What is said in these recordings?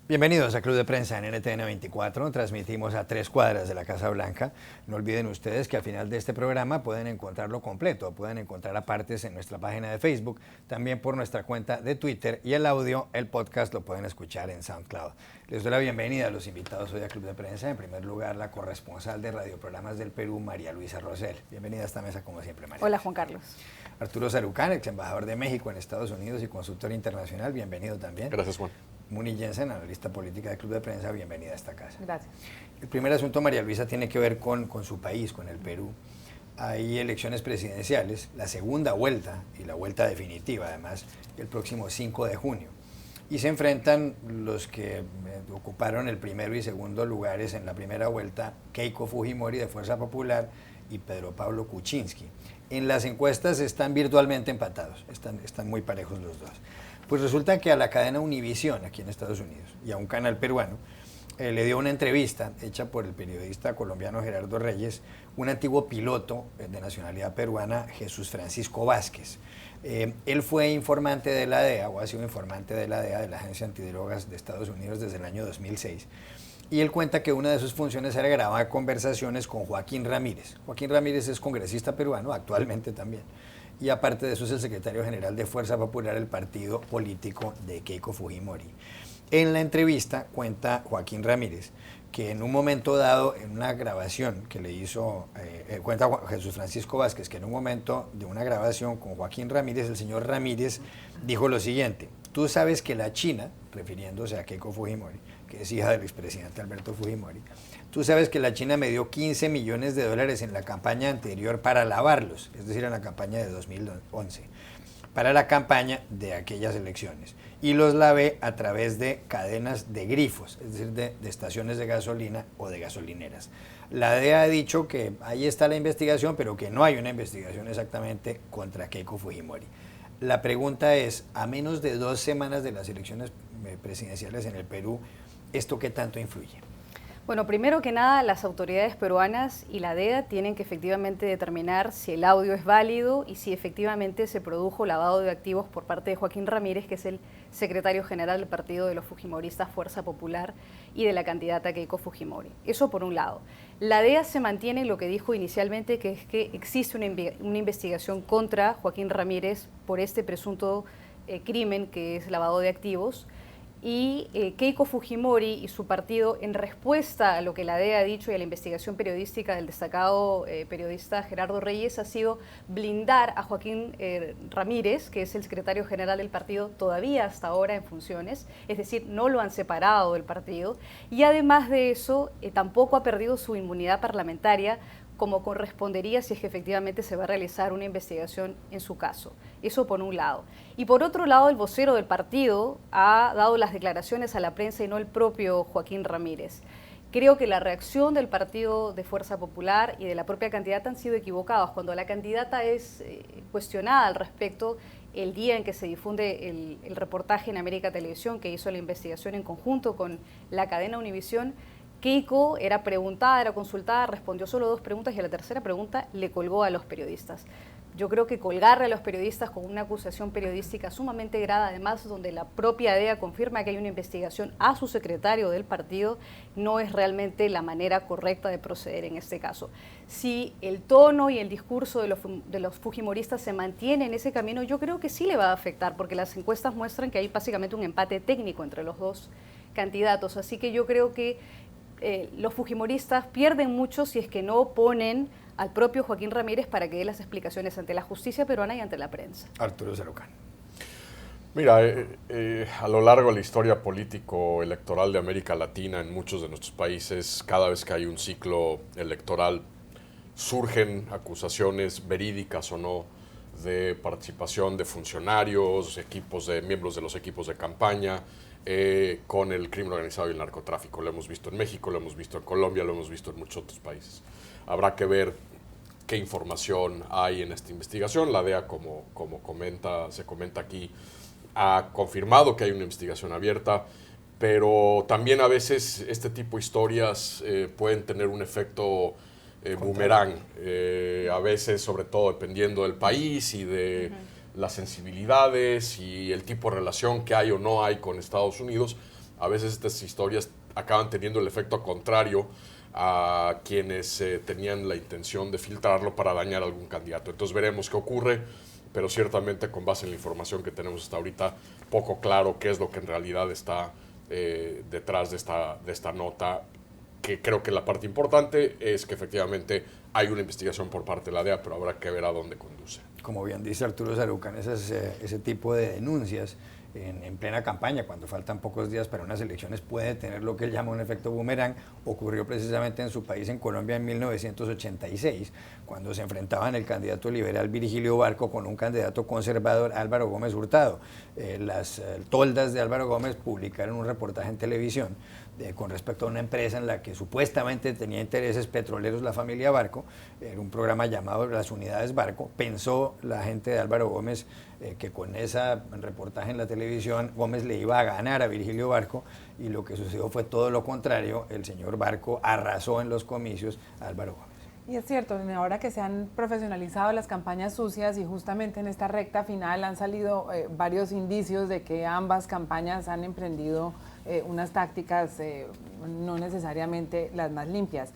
Bienvenidos a Club de Prensa en NTN 24. Transmitimos a 3 cuadras de la Casa Blanca. No olviden ustedes que al final de este programa pueden encontrarlo completo, pueden encontrar apartes en nuestra página de Facebook, también por nuestra cuenta de Twitter, y el audio, el podcast, lo pueden escuchar en SoundCloud. Les doy la bienvenida a los invitados hoy a Club de Prensa. En primer lugar, la corresponsal de Radioprogramas del Perú, María Luisa Rosell. Bienvenida a esta mesa como siempre, María. Hola, Juan Carlos. Arturo Sarucán, ex embajador de México en Estados Unidos y consultor internacional. Bienvenido también. Gracias, Juan. Muni Jensen, analista política de Club de Prensa, bienvenida a esta casa. Gracias. El primer asunto, María Luisa, tiene que ver con su país, con el Perú. Hay elecciones presidenciales, la segunda vuelta y la vuelta definitiva, además, el próximo 5 de junio. Y se enfrentan los que ocuparon el primero y segundo lugares en la primera vuelta, Keiko Fujimori de Fuerza Popular y Pedro Pablo Kuczynski. En las encuestas están virtualmente empatados, están muy parejos los dos. Pues resulta que a la cadena Univisión, aquí en Estados Unidos, y a un canal peruano, le dio una entrevista hecha por el periodista colombiano Gerardo Reyes, un antiguo piloto de nacionalidad peruana, Jesús Francisco Vázquez. Él fue informante de la DEA, o ha sido informante de la DEA, de la Agencia Antidrogas de Estados Unidos, desde el año 2006. Y él cuenta que una de sus funciones era grabar conversaciones con Joaquín Ramírez. Joaquín Ramírez es congresista peruano, actualmente también. Y aparte de eso es el secretario general de Fuerza Popular, el partido político de Keiko Fujimori. En la entrevista cuenta Joaquín Ramírez que en un momento dado, en una grabación que le hizo, cuenta Jesús Francisco Vázquez, que en un momento de una grabación con Joaquín Ramírez, el señor Ramírez dijo lo siguiente: tú sabes que la China, refiriéndose a Keiko Fujimori, que es hija del expresidente Alberto Fujimori, tú sabes que la China me dio 15 millones de dólares en la campaña anterior para lavarlos, es decir, en la campaña de 2011, para la campaña de aquellas elecciones. Y los lavé a través de cadenas de grifos, es decir, de estaciones de gasolina o de gasolineras. La DEA ha dicho que ahí está la investigación, pero que no hay una investigación exactamente contra Keiko Fujimori. La pregunta es, a menos de 2 semanas de las elecciones presidenciales en el Perú, ¿esto qué tanto influye? Bueno, primero que nada, las autoridades peruanas y la DEA tienen que efectivamente determinar si el audio es válido y si efectivamente se produjo lavado de activos por parte de Joaquín Ramírez, que es el secretario general del partido de los Fujimoristas Fuerza Popular y de la candidata Keiko Fujimori. Eso por un lado. La DEA se mantiene en lo que dijo inicialmente, que es que existe una investigación contra Joaquín Ramírez por este presunto crimen que es lavado de activos. Y Keiko Fujimori y su partido, en respuesta a lo que la DEA ha dicho y a la investigación periodística del destacado periodista Gerardo Reyes, ha sido blindar a Joaquín Ramírez, que es el secretario general del partido, todavía hasta ahora en funciones, es decir, no lo han separado del partido, y además de eso, tampoco ha perdido su inmunidad parlamentaria, como correspondería si es que efectivamente se va a realizar una investigación en su caso. Eso por un lado. Y por otro lado, el vocero del partido ha dado las declaraciones a la prensa y no el propio Joaquín Ramírez. Creo que la reacción del partido de Fuerza Popular y de la propia candidata han sido equivocados. Cuando la candidata es cuestionada al respecto, el día en que se difunde el reportaje en América Televisión, que hizo la investigación en conjunto con la cadena Univisión, Keiko era preguntada, era consultada, respondió solo 2 preguntas y a la tercera pregunta le colgó a los periodistas. Yo creo que colgarle a los periodistas con una acusación periodística sumamente grave, además donde la propia DEA confirma que hay una investigación a su secretario del partido, no es realmente la manera correcta de proceder en este caso. Si el tono y el discurso de los fujimoristas se mantiene en ese camino, yo creo que sí le va a afectar, porque las encuestas muestran que hay básicamente un empate técnico entre los dos candidatos. Así que yo creo que los fujimoristas pierden mucho si es que no ponen al propio Joaquín Ramírez para que dé las explicaciones ante la justicia peruana y ante la prensa. Arturo Sarucán. Mira, a lo largo de la historia político-electoral de América Latina, en muchos de nuestros países, cada vez que hay un ciclo electoral, surgen acusaciones verídicas o no de participación de funcionarios, miembros de los equipos de campaña, con el crimen organizado y el narcotráfico. Lo hemos visto en México, lo hemos visto en Colombia, lo hemos visto en muchos otros países. Habrá que ver qué información hay en esta investigación. La DEA, como se comenta aquí, ha confirmado que hay una investigación abierta, pero también a veces este tipo de historias pueden tener un efecto boomerang, a veces, sobre todo dependiendo del país y de las sensibilidades y el tipo de relación que hay o no hay con Estados Unidos, a veces estas historias acaban teniendo el efecto contrario a quienes tenían la intención de filtrarlo para dañar a algún candidato. Entonces veremos qué ocurre, pero ciertamente con base en la información que tenemos hasta ahorita, poco claro qué es lo que en realidad está detrás de esta nota, que creo que la parte importante es que efectivamente hay una investigación por parte de la DEA, pero habrá que ver a dónde conduce. Como bien dice Arturo Sarucán, ese tipo de denuncias en plena campaña, cuando faltan pocos días para unas elecciones, puede tener lo que él llama un efecto boomerang. Ocurrió precisamente en su país, en Colombia, en 1986, cuando se enfrentaban el candidato liberal Virgilio Barco con un candidato conservador, Álvaro Gómez Hurtado. Las toldas de Álvaro Gómez publicaron un reportaje en televisión con respecto a una empresa en la que supuestamente tenía intereses petroleros la familia Barco. Era un programa llamado Las Unidades Barco. Pensó la gente de Álvaro Gómez que con ese reportaje en la televisión Gómez le iba a ganar a Virgilio Barco, y lo que sucedió fue todo lo contrario. El señor Barco arrasó en los comicios a Álvaro Gómez. Y es cierto, ahora que se han profesionalizado las campañas sucias y justamente en esta recta final han salido varios indicios de que ambas campañas han emprendido unas tácticas no necesariamente las más limpias.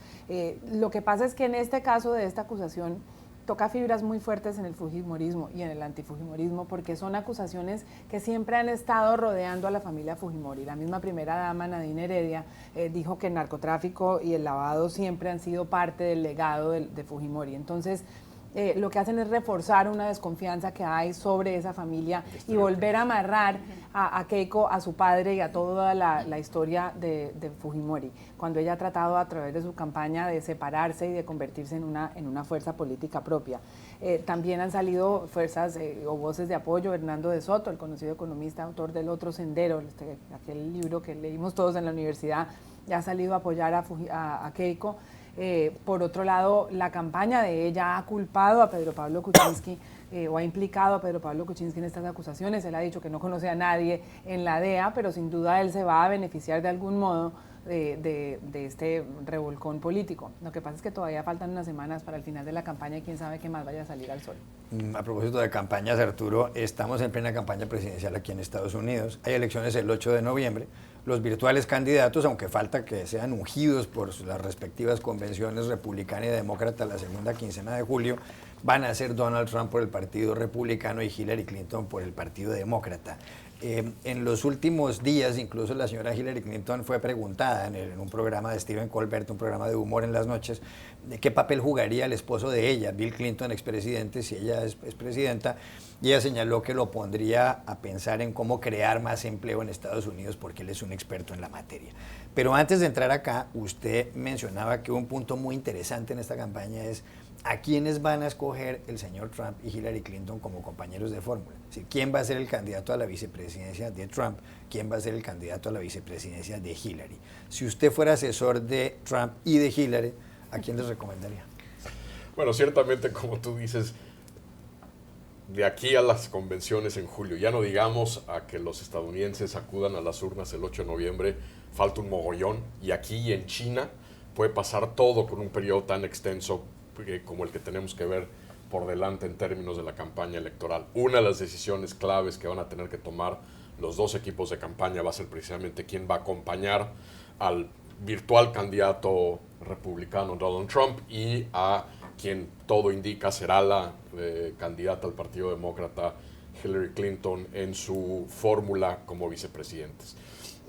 Lo que pasa es que en este caso de esta acusación toca fibras muy fuertes en el fujimorismo y en el antifujimorismo, porque son acusaciones que siempre han estado rodeando a la familia Fujimori. La misma primera dama, Nadine Heredia, dijo que el narcotráfico y el lavado siempre han sido parte del legado de Fujimori. Entonces, lo que hacen es reforzar una desconfianza que hay sobre esa familia y volver a amarrar a Keiko, a su padre y a toda la historia de Fujimori, cuando ella ha tratado a través de su campaña de separarse y de convertirse en una fuerza política propia. También han salido fuerzas o voces de apoyo. Hernando de Soto, el conocido economista, autor del Otro Sendero, aquel libro que leímos todos en la universidad, ya ha salido a apoyar a Keiko. Por otro lado, la campaña de ella ha culpado a Pedro Pablo Kuczynski o ha implicado a Pedro Pablo Kuczynski en estas acusaciones. Él ha dicho que no conoce a nadie en la DEA, pero sin duda él se va a beneficiar de algún modo de este revolcón político. Lo que pasa es que todavía faltan unas semanas para el final de la campaña y quién sabe qué más vaya a salir al sol. A propósito de campañas, Arturo, estamos en plena campaña presidencial aquí en Estados Unidos. Hay elecciones el 8 de noviembre. Los virtuales candidatos, aunque falta que sean ungidos por las respectivas convenciones republicana y demócrata la segunda quincena de julio, van a ser Donald Trump por el Partido Republicano y Hillary Clinton por el Partido Demócrata. En los últimos días, incluso la señora Hillary Clinton fue preguntada en un programa de Stephen Colbert, un programa de humor en las noches, de qué papel jugaría el esposo de ella, Bill Clinton, expresidente, si ella es presidenta, y ella señaló que lo pondría a pensar en cómo crear más empleo en Estados Unidos, porque él es un experto en la materia. Pero antes de entrar acá, usted mencionaba que un punto muy interesante en esta campaña es a quiénes van a escoger el señor Trump y Hillary Clinton como compañeros de fórmula. Es decir, quién va a ser el candidato a la vicepresidencia de Trump, quién va a ser el candidato a la vicepresidencia de Hillary. Si usted fuera asesor de Trump y de Hillary, ¿a quién les recomendaría? Bueno, ciertamente, como tú dices, de aquí a las convenciones en julio, ya no digamos a que los estadounidenses acudan a las urnas el 8 de noviembre, falta un mogollón, y aquí en China puede pasar todo con un periodo tan extenso como el que tenemos que ver por delante en términos de la campaña electoral. Una de las decisiones claves que van a tener que tomar los dos equipos de campaña va a ser precisamente quién va a acompañar al virtual candidato republicano Donald Trump y a quien todo indica será la candidata al Partido Demócrata Hillary Clinton en su fórmula como vicepresidentes.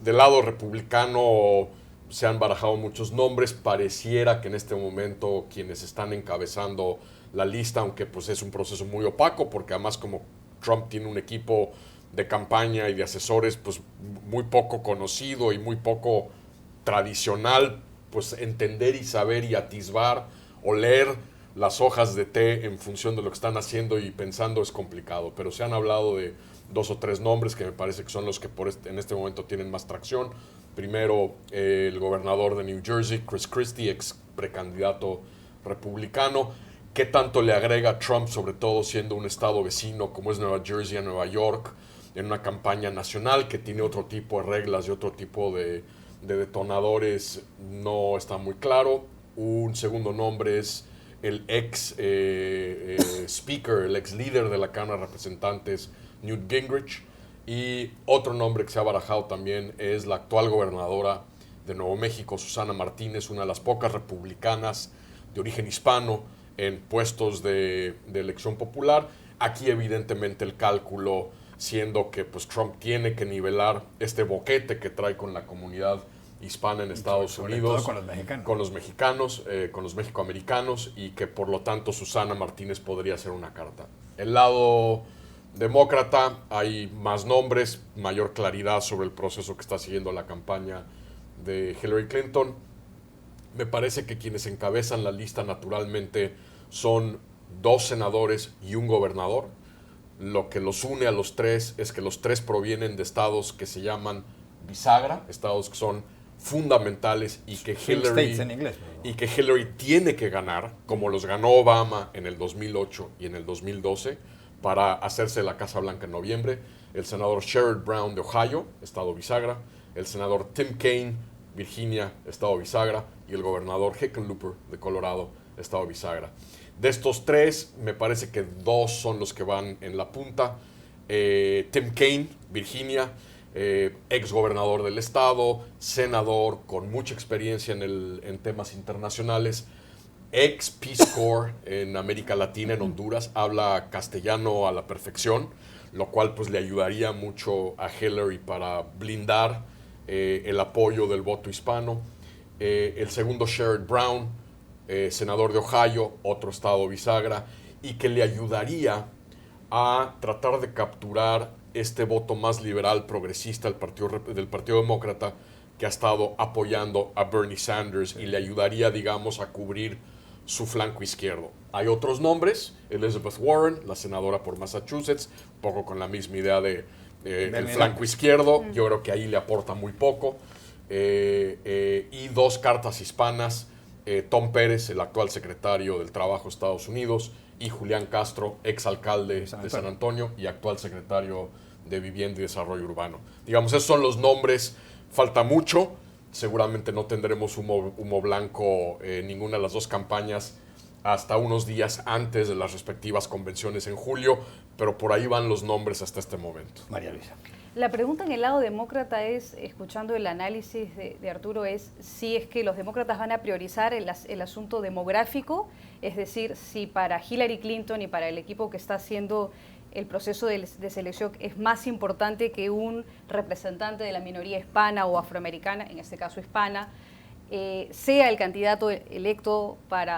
Del lado republicano se han barajado muchos nombres. Pareciera que en este momento quienes están encabezando la lista, aunque pues es un proceso muy opaco, porque además como Trump tiene un equipo de campaña y de asesores pues muy poco conocido y muy poco tradicional, pues entender y saber y atisbar o leer las hojas de té en función de lo que están haciendo y pensando es complicado, pero se han hablado de 2 o 3 nombres que me parece que son los que en este momento tienen más tracción. Primero, el gobernador de New Jersey, Chris Christie, ex precandidato republicano. ¿Qué tanto le agrega a Trump, sobre todo siendo un estado vecino como es Nueva Jersey a Nueva York, en una campaña nacional que tiene otro tipo de reglas y otro tipo de detonadores? No está muy claro. Un segundo nombre es el ex speaker, el ex líder de la Cámara de Representantes, Newt Gingrich. Y otro nombre que se ha barajado también es la actual gobernadora de Nuevo México, Susana Martínez, una de las pocas republicanas de origen hispano en puestos de elección popular. Aquí evidentemente el cálculo siendo que pues, Trump tiene que nivelar este boquete que trae con la comunidad hispana en Estados Unidos, con los mexicanos, con los mexicoamericanos, y que por lo tanto Susana Martínez podría ser una carta. El lado demócrata, hay más nombres, mayor claridad sobre el proceso que está siguiendo la campaña de Hillary Clinton. Me parece que quienes encabezan la lista naturalmente son 2 senadores y un gobernador. Lo que los une a los 3 es que los 3 provienen de estados que se llaman bisagra, estados que son fundamentales y que Hillary tiene que ganar, como los ganó Obama en el 2008 y en el 2012, para hacerse la Casa Blanca en noviembre. El senador Sherrod Brown de Ohio, estado bisagra, el senador Tim Kaine, Virginia, estado bisagra, y el gobernador Hickenlooper de Colorado, estado bisagra. De estos 3, me parece que 2 son los que van en la punta. Tim Kaine, Virginia, ex gobernador del estado, senador con mucha experiencia en temas internacionales, ex Peace Corps en América Latina, en Honduras, habla castellano a la perfección, lo cual pues le ayudaría mucho a Hillary para blindar el apoyo del voto hispano. El segundo, Sherrod Brown, senador de Ohio, otro estado bisagra, y que le ayudaría a tratar de capturar este voto más liberal, progresista del Partido Demócrata, que ha estado apoyando a Bernie Sanders, y le ayudaría, digamos, a cubrir su flanco izquierdo. Hay otros nombres, Elizabeth Warren, la senadora por Massachusetts, un poco con la misma idea de el flanco izquierdo. Yo creo que ahí le aporta muy poco. Y 2 cartas hispanas, Tom Pérez, el actual secretario del Trabajo de Estados Unidos, y Julián Castro, exalcalde de San Antonio y actual secretario de Vivienda y Desarrollo Urbano. Digamos, esos son los nombres. Falta mucho. Seguramente no tendremos humo blanco en ninguna de las 2 campañas hasta unos días antes de las respectivas convenciones en julio, pero por ahí van los nombres hasta este momento. María Luisa. La pregunta en el lado demócrata es, escuchando el análisis de Arturo, es si es que los demócratas van a priorizar el asunto demográfico, es decir, si para Hillary Clinton y para el equipo que está haciendo el proceso de selección es más importante que un representante de la minoría hispana o afroamericana, en este caso hispana, sea el candidato electo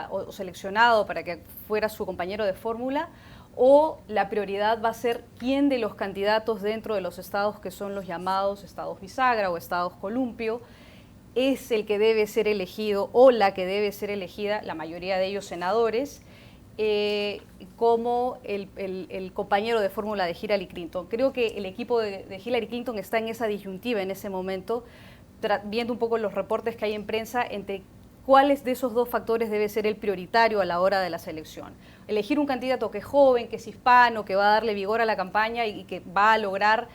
o seleccionado para que fuera su compañero de fórmula, o la prioridad va a ser quién de los candidatos dentro de los estados que son los llamados estados bisagra o estados columpio es el que debe ser elegido o la que debe ser elegida, la mayoría de ellos senadores, como el compañero de fórmula de Hillary Clinton. Creo que el equipo de Hillary Clinton está en esa disyuntiva en ese momento, viendo un poco los reportes que hay en prensa entre cuáles de esos 2 factores debe ser el prioritario a la hora de la selección. Elegir un candidato que es joven, que es hispano, que va a darle vigor a la campaña y que va a lograr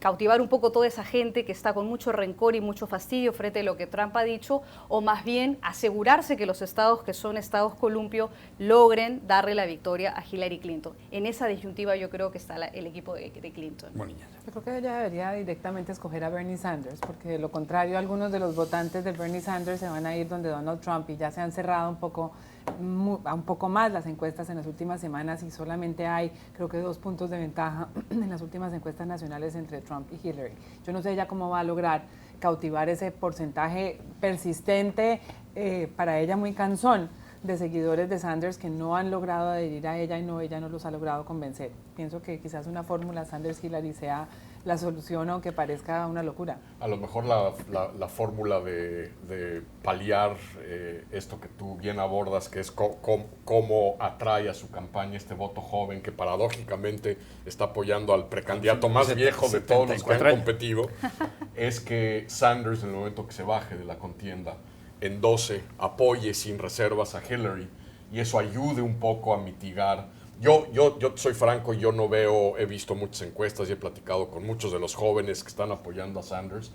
cautivar un poco toda esa gente que está con mucho rencor y mucho fastidio frente a lo que Trump ha dicho, o más bien asegurarse que los estados que son estados columpio logren darle la victoria a Hillary Clinton. En esa disyuntiva yo creo que está el equipo de Clinton. Yo creo que ella debería directamente escoger a Bernie Sanders, porque de lo contrario algunos de los votantes de Bernie Sanders se van a ir donde Donald Trump, y ya se han cerrado un poco más las encuestas en las últimas semanas, y solamente hay, creo que 2 puntos de ventaja en las últimas encuestas nacionales entre Trump y Hillary. Yo no sé ella cómo va a lograr cautivar ese porcentaje persistente, para ella muy cansón, de seguidores de Sanders que no han logrado adherir a ella, y ella no los ha logrado convencer. Pienso que quizás una fórmula Sanders-Hillary sea la solución, aunque parezca una locura. A lo mejor la fórmula de paliar esto que tú bien abordas, que es cómo atrae a su campaña este voto joven que paradójicamente está apoyando al precandidato más viejo de todos los que han competido, es que Sanders, en el momento que se baje de la contienda en 12, apoye sin reservas a Hillary, y eso ayude un poco a mitigar. Yo soy franco, yo no he visto muchas encuestas y he platicado con muchos de los jóvenes que están apoyando a Sanders.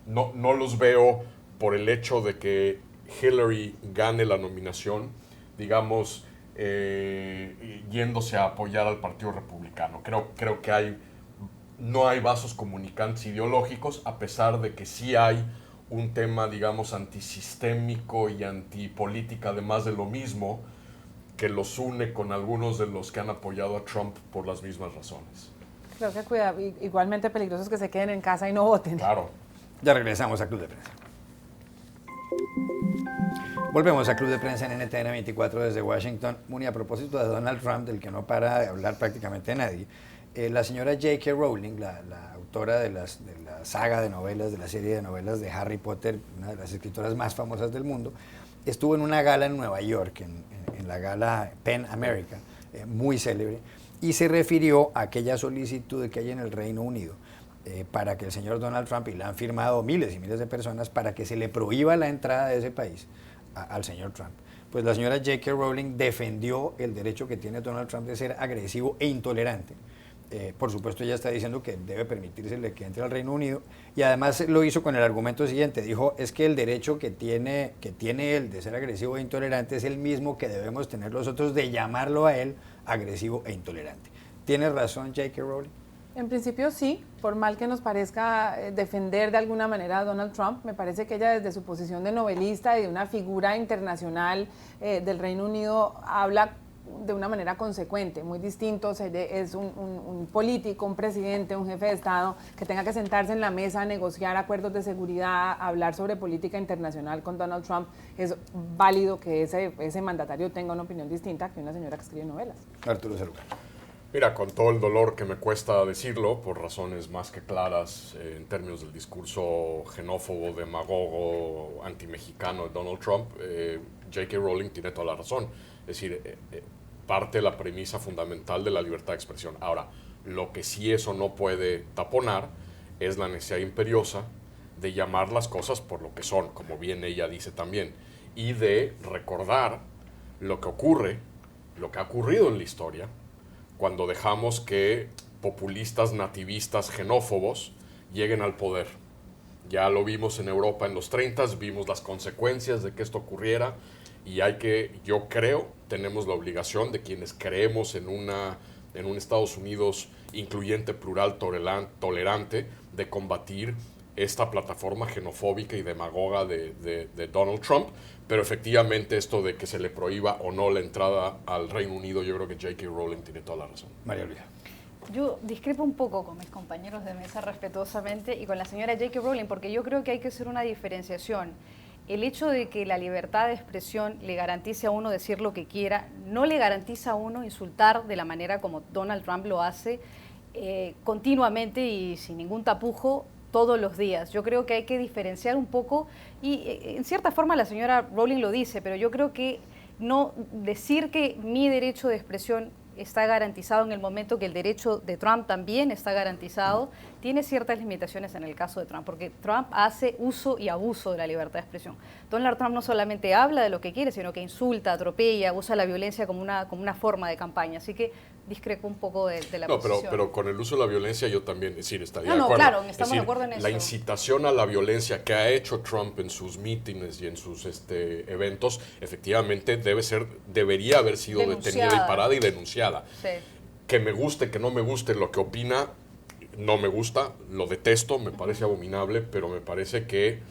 No los veo por el hecho de que Hillary gane la nominación. Digamos, yéndose a apoyar al Partido Republicano. Creo que no hay vasos comunicantes ideológicos, a pesar de que sí hay un tema, digamos, antisistémico y antipolítica, además de lo mismo, que los une con algunos de los que han apoyado a Trump por las mismas razones. Creo que igualmente peligrosos que se queden en casa y no voten. Claro. Ya regresamos a Club de Prensa. Volvemos a Club de Prensa en NTN 24 desde Washington. Muni, a propósito de Donald Trump, del que no para de hablar prácticamente nadie, la señora J.K. Rowling, la autora de la saga de novelas, de la serie de novelas de Harry Potter, una de las escritoras más famosas del mundo, estuvo en una gala en Nueva York, en la gala PEN America, muy célebre, y se refirió a aquella solicitud que hay en el Reino Unido para que el señor Donald Trump, y la han firmado miles y miles de personas, para que se le prohíba la entrada de ese país al señor Trump. Pues la señora J.K. Rowling defendió el derecho que tiene Donald Trump de ser agresivo e intolerante. Por supuesto, ella está diciendo que debe permitírsele que entre al Reino Unido, y además lo hizo con el argumento siguiente. Dijo, es que el derecho que tiene él de ser agresivo e intolerante es el mismo que debemos tener los otros de llamarlo a él agresivo e intolerante. ¿Tiene razón J.K. Rowling? En principio sí, por mal que nos parezca defender de alguna manera a Donald Trump, me parece que ella desde su posición de novelista y de una figura internacional del Reino Unido habla de una manera consecuente, muy distinto. Es un político, un presidente, un jefe de Estado que tenga que sentarse en la mesa a negociar acuerdos de seguridad, a hablar sobre política internacional con Donald Trump. Es válido que ese mandatario tenga una opinión distinta que una señora que escribe novelas. Arturo Celular. Mira, con todo el dolor que me cuesta decirlo, por razones más que claras en términos del discurso xenófobo, demagogo, antimexicano de Donald Trump, J.K. Rowling tiene toda la razón. Es decir, parte de la premisa fundamental de la libertad de expresión. Ahora, lo que sí eso no puede taponar es la necesidad imperiosa de llamar las cosas por lo que son, como bien ella dice también, y de recordar lo que ocurre, lo que ha ocurrido en la historia, cuando dejamos que populistas, nativistas, xenófobos lleguen al poder. Ya lo vimos en Europa en los 30s, vimos las consecuencias de que esto ocurriera, y yo creo, tenemos la obligación de quienes creemos en un Estados Unidos incluyente, plural, tolerante, de combatir esta plataforma xenofóbica y demagoga de Donald Trump. Pero efectivamente esto de que se le prohíba o no la entrada al Reino Unido, yo creo que J.K. Rowling tiene toda la razón. María Luisa. Yo discrepo un poco con mis compañeros de mesa respetuosamente y con la señora J.K. Rowling, porque yo creo que hay que hacer una diferenciación. El hecho de que la libertad de expresión le garantice a uno decir lo que quiera, no le garantiza a uno insultar de la manera como Donald Trump lo hace continuamente y sin ningún tapujo todos los días. Yo creo que hay que diferenciar un poco y en cierta forma la señora Rowling lo dice, pero yo creo que no decir que mi derecho de expresión está garantizado en el momento que el derecho de Trump también está garantizado, tiene ciertas limitaciones en el caso de Trump, porque Trump hace uso y abuso de la libertad de expresión. Donald Trump no solamente habla de lo que quiere, sino que insulta, atropella, usa la violencia como una forma de campaña. Así que discrepo un poco de la posición. No, pero con el uso de la violencia yo también, estaría de acuerdo. Claro, estamos de acuerdo en eso. La incitación a la violencia que ha hecho Trump en sus mítines y en sus eventos, efectivamente debería haber sido detenida y parada y denunciada. Sí. Que me guste, que no me guste lo que opina, no me gusta, lo detesto, me parece abominable, pero me parece que,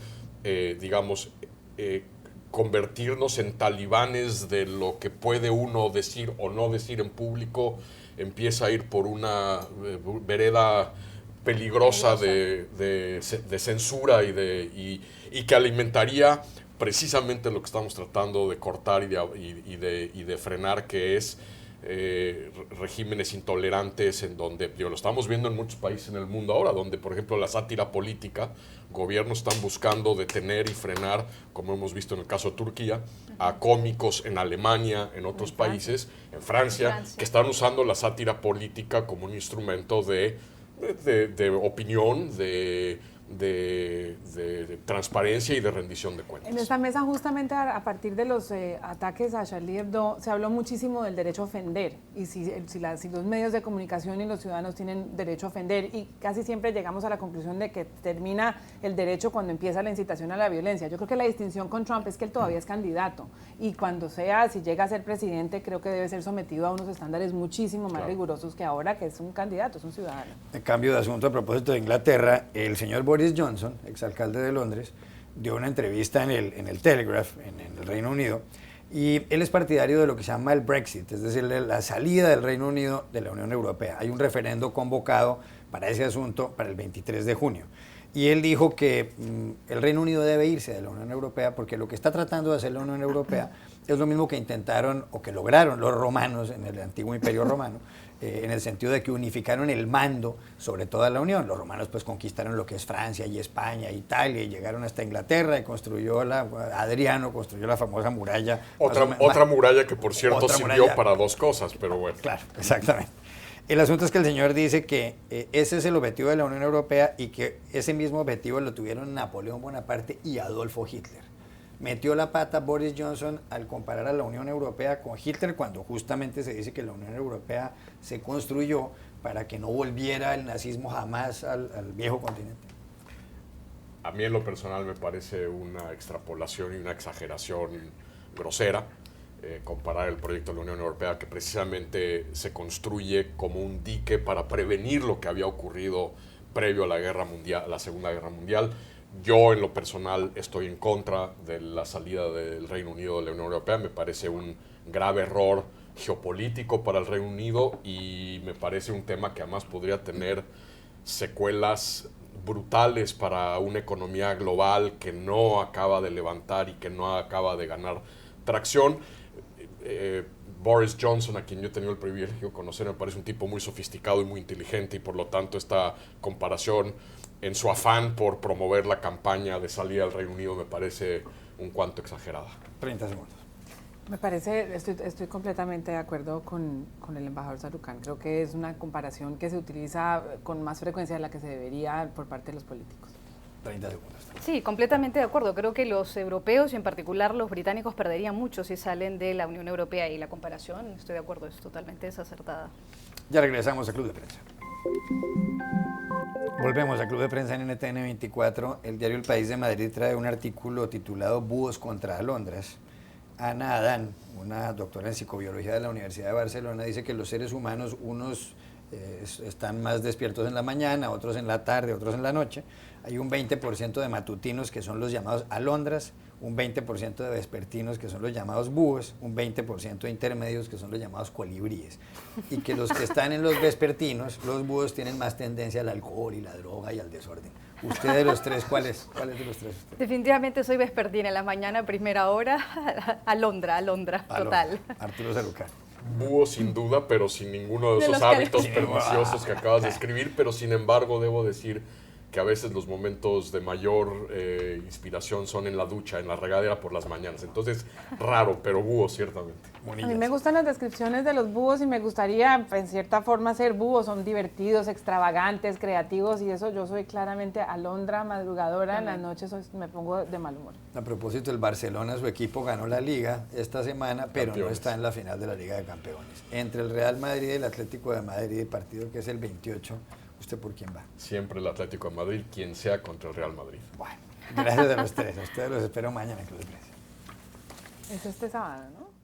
convertirnos en talibanes de lo que puede uno decir o no decir en público empieza a ir por una vereda peligrosa de censura y que alimentaría precisamente lo que estamos tratando de cortar y de frenar, que es regímenes intolerantes, en donde lo estamos viendo en muchos países en el mundo ahora, donde por ejemplo la sátira política, gobiernos están buscando detener y frenar, como hemos visto en el caso de Turquía, a cómicos en Alemania, en otros países, en Francia, que están usando la sátira política como un instrumento de opinión, de de transparencia y de rendición de cuentas. En esta mesa, justamente a partir de los ataques a Charlie Hebdo, se habló muchísimo del derecho a ofender, y si los medios de comunicación y los ciudadanos tienen derecho a ofender, y casi siempre llegamos a la conclusión de que termina el derecho cuando empieza la incitación a la violencia. Yo creo que la distinción con Trump es que él todavía es candidato, y cuando si llega a ser presidente, creo que debe ser sometido a unos estándares muchísimo más rigurosos que ahora, que es un candidato, es un ciudadano. En cambio de asunto, a propósito de Inglaterra, el señor Boris Johnson, exalcalde de Londres, dio una entrevista en el Telegraph, en el Reino Unido, y él es partidario de lo que se llama el Brexit, es decir, la salida del Reino Unido de la Unión Europea. Hay un referendo convocado para ese asunto para el 23 de junio. Y él dijo que el Reino Unido debe irse de la Unión Europea porque lo que está tratando de hacer la Unión Europea es lo mismo que intentaron o que lograron los romanos en el antiguo Imperio Romano, en el sentido de que unificaron el mando sobre toda la Unión. Los romanos pues conquistaron lo que es Francia y España, Italia, y llegaron hasta Inglaterra y Adriano construyó la famosa muralla. Otra muralla que por cierto sirvió para dos cosas, pero bueno. Claro, exactamente. El asunto es que el señor dice que ese es el objetivo de la Unión Europea y que ese mismo objetivo lo tuvieron Napoleón Bonaparte y Adolfo Hitler. Metió la pata Boris Johnson al comparar a la Unión Europea con Hitler cuando justamente se dice que la Unión Europea se construyó para que no volviera el nazismo jamás al viejo continente. A mí en lo personal me parece una extrapolación y una exageración grosera. Comparar el proyecto de la Unión Europea, que precisamente se construye como un dique para prevenir lo que había ocurrido previo a la Segunda Guerra Mundial. Yo en lo personal estoy en contra de la salida del Reino Unido de la Unión Europea. Me parece un grave error geopolítico para el Reino Unido y me parece un tema que además podría tener secuelas brutales para una economía global que no acaba de levantar y que no acaba de ganar tracción. Boris Johnson, a quien yo he tenido el privilegio de conocer, me parece un tipo muy sofisticado y muy inteligente, y por lo tanto esta comparación en su afán por promover la campaña de salida del Reino Unido me parece un cuanto exagerada. 30 segundos. Me parece, estoy completamente de acuerdo con el embajador Sarucán. Creo que es una comparación que se utiliza con más frecuencia de la que se debería por parte de los políticos. 30 segundos. Sí, completamente de acuerdo. Creo que los europeos y en particular los británicos perderían mucho si salen de la Unión Europea, y la comparación, estoy de acuerdo, es totalmente desacertada. Ya regresamos a Club de Prensa. Volvemos a Club de Prensa en NTN 24. El diario El País de Madrid trae un artículo titulado Búhos contra alondras. Ana Adán, una doctora en psicobiología de la Universidad de Barcelona, dice que los seres humanos, unos están más despiertos en la mañana, otros en la tarde, otros en la noche. Hay un 20% de matutinos que son los llamados alondras, un 20% de vespertinos que son los llamados búhos, un 20% de intermedios que son los llamados colibríes. Y que los que están en los vespertinos, los búhos, tienen más tendencia al alcohol y la droga y al desorden. ¿Usted de los tres, cuál es de los tres? Definitivamente soy vespertina, en la mañana, primera hora, alondra, total. Arturo Sarucán. Búho sin duda, pero sin ninguno de esos hábitos perniciosos que acabas de escribir, pero sin embargo debo decir que a veces los momentos de mayor inspiración son en la ducha, en la regadera por las mañanas. Entonces, raro, pero búho ciertamente. A mí me gustan las descripciones de los búhos y me gustaría, en cierta forma, ser búhos. Son divertidos, extravagantes, creativos, y eso yo soy claramente alondra, madrugadora. En las noches me pongo de mal humor. A propósito, el Barcelona, su equipo, ganó la Liga esta semana, pero Campeones. no está en la final de la Liga de Campeones. Entre el Real Madrid y el Atlético de Madrid, el partido que es el 28, ¿usted por quién va? Siempre el Atlético de Madrid, quien sea contra el Real Madrid. Bueno, gracias a los tres. A ustedes los espero mañana en Club de Prensa. Es este sábado, ¿no?